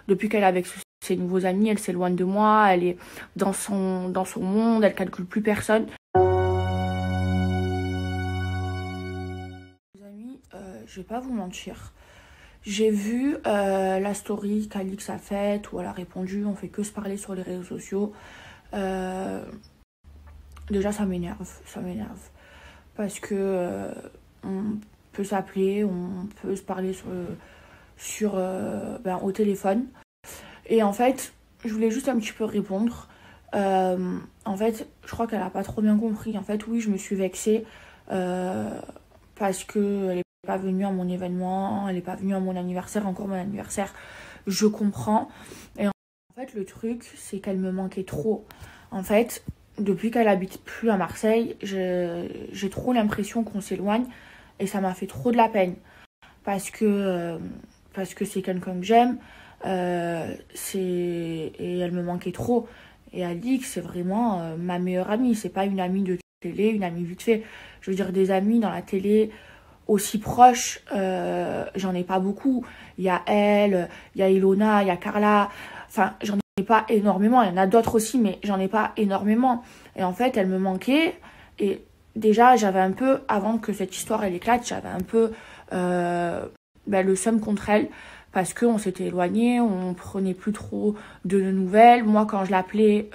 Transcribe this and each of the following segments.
depuis qu'elle est avec ses nouveaux amis, elle s'éloigne de moi, elle est dans son monde, elle calcule plus personne. Les amis, je vais pas vous mentir. J'ai vu la story qu'Alix a faite, où elle a répondu, on fait que se parler sur les réseaux sociaux. Déjà, ça m'énerve. Parce que on peut s'appeler, on peut se parler au téléphone. Et en fait, je voulais juste un petit peu répondre. En fait, je crois qu'elle a pas trop bien compris. En fait, oui, je me suis vexée parce qu'elle n'est pas venue à mon événement, elle n'est pas venue à mon anniversaire, encore mon anniversaire. Je comprends. Et en fait, le truc, c'est qu'elle me manquait trop. En fait, depuis qu'elle habite plus à Marseille, j'ai trop l'impression qu'on s'éloigne et ça m'a fait trop de la peine parce que c'est quelqu'un que j'aime et elle me manquait trop. Et Alix, c'est vraiment ma meilleure amie, c'est pas une amie de télé, une amie vite fait. Je veux dire, des amis dans la télé aussi proches, j'en ai pas beaucoup. Il y a elle, il y a Ilona, il y a Carla, enfin j'en ai pas énormément, il y en a d'autres aussi, mais j'en ai pas énormément. Et en fait, elle me manquait. Et déjà, j'avais un peu, avant que cette histoire elle éclate, j'avais un peu le seum contre elle. Parce qu'on s'était éloigné, on prenait plus trop de nouvelles. Moi, quand je l'appelais,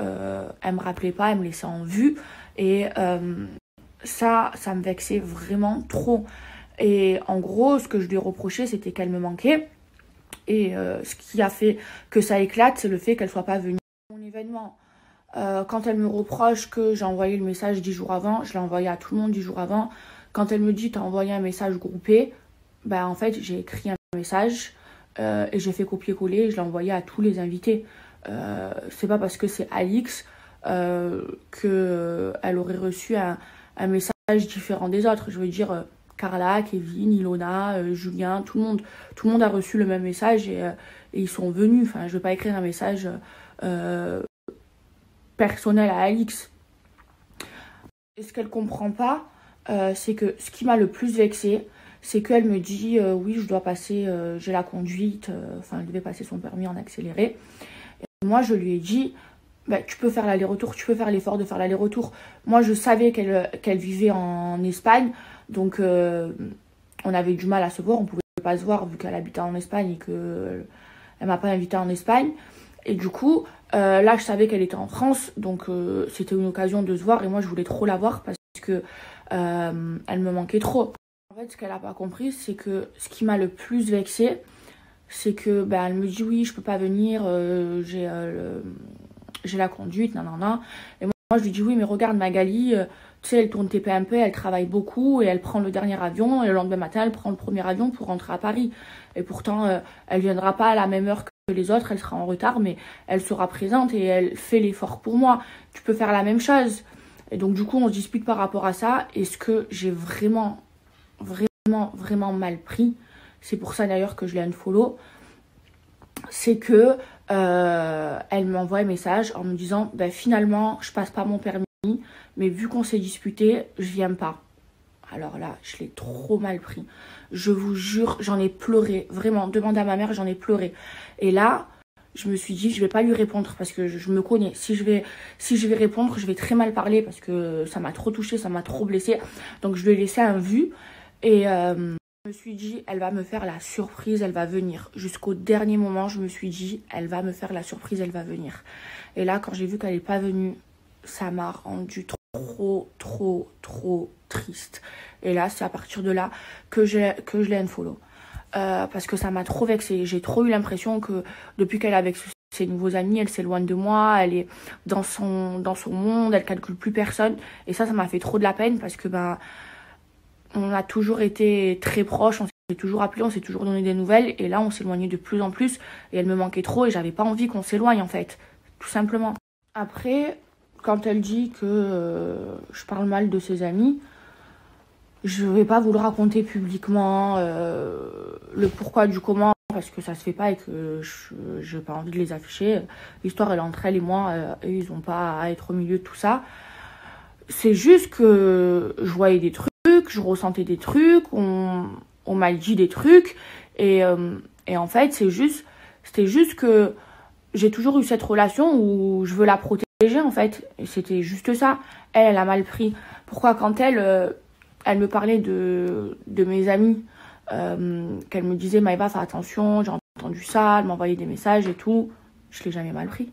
elle me rappelait pas, elle me laissait en vue. Et ça me vexait vraiment trop. Et en gros, ce que je lui reprochais, c'était qu'elle me manquait. Et ce qui a fait que ça éclate, c'est le fait qu'elle soit pas venue à mon événement. Quand elle me reproche que j'ai envoyé le message 10 jours avant, je l'ai envoyé à tout le monde 10 jours avant. Quand elle me dit t'as envoyé un message groupé, en fait j'ai écrit un message et j'ai fait copier-coller et je l'ai envoyé à tous les invités. C'est pas parce que c'est Alix qu'elle aurait reçu un message différent des autres. Je veux dire, Carla, Kevin, Ilona, Julien, tout le monde a reçu le même message et ils sont venus. Enfin, je vais pas écrire un message personnel à Alix. Et ce qu'elle comprend pas, c'est que ce qui m'a le plus vexée, c'est qu'elle me dit oui, je dois passer, j'ai la conduite, elle devait passer son permis en accéléré. Et moi, je lui ai dit, tu peux faire l'aller-retour, tu peux faire l'effort de faire l'aller-retour. Moi, je savais qu'elle vivait en Espagne, donc on avait du mal à se voir, on pouvait pas se voir vu qu'elle habitait en Espagne et qu'elle m'a pas invitée en Espagne. Et du coup, là, je savais qu'elle était en France, donc c'était une occasion de se voir et moi, je voulais trop la voir parce que elle me manquait trop. En fait, ce qu'elle a pas compris, c'est que ce qui m'a le plus vexée, c'est que elle me dit oui, je peux pas venir, j'ai la conduite, nanana. Et moi, je lui dis oui, mais regarde Magali, tu sais, elle tourne TPMP, elle travaille beaucoup et elle prend le dernier avion et le lendemain matin, elle prend le premier avion pour rentrer à Paris. Et pourtant, elle viendra pas à la même heure que les autres, elle sera en retard, mais elle sera présente et elle fait l'effort pour moi. Tu peux faire la même chose. Et donc, du coup, on se dispute par rapport à ça. Et ce que j'ai vraiment mal pris, c'est pour ça d'ailleurs que je l'ai unfollow, c'est que elle m'envoie un message en me disant finalement je passe pas mon permis, mais vu qu'on s'est disputé, je viens pas. Alors là, je l'ai trop mal pris. Je vous jure, j'en ai pleuré. Vraiment, demandez à ma mère, j'en ai pleuré. Et là, je me suis dit, je vais pas lui répondre parce que je me connais. Si je vais répondre, je vais très mal parler parce que ça m'a trop touchée, ça m'a trop blessée. Donc je lui ai laissé un vu. Et je me suis dit, elle va me faire la surprise, elle va venir. Jusqu'au dernier moment, je me suis dit, elle va me faire la surprise, elle va venir. Et là, quand j'ai vu qu'elle n'est pas venue, ça m'a rendu trop triste. Et là, c'est à partir de là que je l'ai unfollow. Parce que ça m'a trop vexée. J'ai trop eu l'impression que depuis qu'elle est avec ses nouveaux amis, elle s'éloigne de moi, elle est dans son monde, elle calcule plus personne. Et ça m'a fait trop de la peine parce que on a toujours été très proches, on s'est toujours appelé, on s'est toujours donné des nouvelles. Et là, on s'éloignait de plus en plus. Et elle me manquait trop et j'avais pas envie qu'on s'éloigne en fait. Tout simplement. Après, quand elle dit que je parle mal de ses amis, je vais pas vous le raconter publiquement, le pourquoi du comment, parce que ça se fait pas et que j'ai pas envie de les afficher. L'histoire, elle est entre elle et moi, et ils ont pas à être au milieu de tout ça. C'est juste que je voyais des trucs, je ressentais des trucs, on m'a dit des trucs, et en fait, c'est juste C'était juste que j'ai toujours eu cette relation où je veux la protéger, en fait. Et c'était juste ça. Elle a mal pris. Pourquoi quand elle me parlait de mes amis, qu'elle me disait, Maëva, fais attention, j'ai entendu ça, elle m'envoyait des messages et tout, je l'ai jamais mal pris.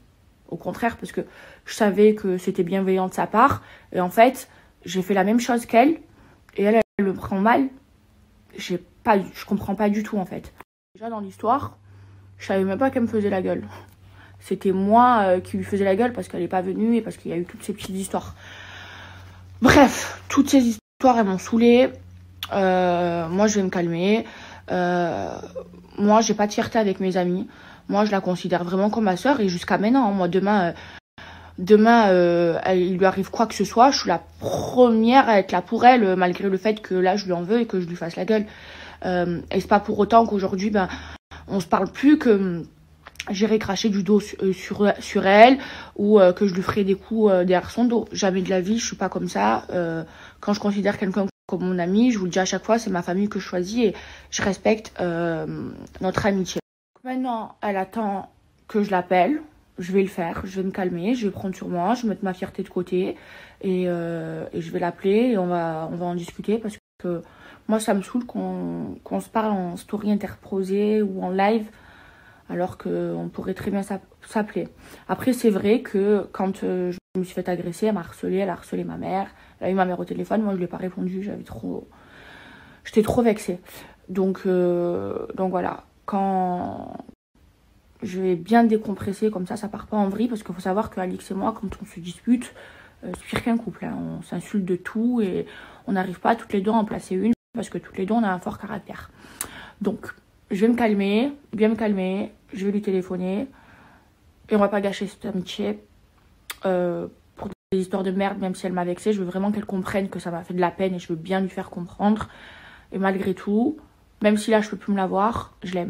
Au contraire, parce que je savais que c'était bienveillant de sa part. Et en fait, j'ai fait la même chose qu'elle. Et elle le prend mal. Je comprends pas du tout, en fait. Déjà, dans l'histoire, je savais même pas qu'elle me faisait la gueule. C'était moi qui lui faisais la gueule parce qu'elle n'est pas venue et parce qu'il y a eu toutes ces petites histoires. Bref, toutes ces histoires, elles m'ont saoulée. Moi, je vais me calmer. Moi, j'ai pas de fierté avec mes amis. Moi, je la considère vraiment comme ma sœur. Et jusqu'à maintenant, hein, moi, demain, il lui arrive quoi que ce soit, je suis la première à être là pour elle, malgré le fait que là, je lui en veux et que je lui fasse la gueule. Et c'est pas pour autant qu'aujourd'hui, on se parle plus, que j'irai cracher du dos sur elle, ou que je lui ferai des coups derrière son dos. Jamais de la vie, je suis pas comme ça. Quand je considère quelqu'un comme mon ami, je vous le dis à chaque fois, c'est ma famille que je choisis et je respecte notre amitié. Maintenant, elle attend que je l'appelle. Je vais le faire, je vais me calmer, je vais prendre sur moi, je vais mettre ma fierté de côté et je vais l'appeler et on va en discuter, parce que moi ça me saoule qu'on se parle en story interposée ou en live alors qu'on pourrait très bien s'appeler. Après, c'est vrai que quand je me suis fait agresser, elle a harcelé ma mère, elle a eu ma mère au téléphone, moi je lui ai pas répondu, j'étais trop vexée. Donc voilà, quand je vais bien décompresser, comme ça part pas en vrille, parce qu'il faut savoir qu'Alix et moi, quand on se dispute, c'est pire qu'un couple, hein. On s'insulte de tout et on n'arrive pas toutes les deux à en placer une, parce que toutes les deux on a un fort caractère. Donc je vais me calmer, bien me calmer, je vais lui téléphoner et on va pas gâcher cette amitié pour des histoires de merde. Même si elle m'a vexée, je veux vraiment qu'elle comprenne que ça m'a fait de la peine et je veux bien lui faire comprendre. Et malgré tout, même si là je peux plus me la voir, je l'aime.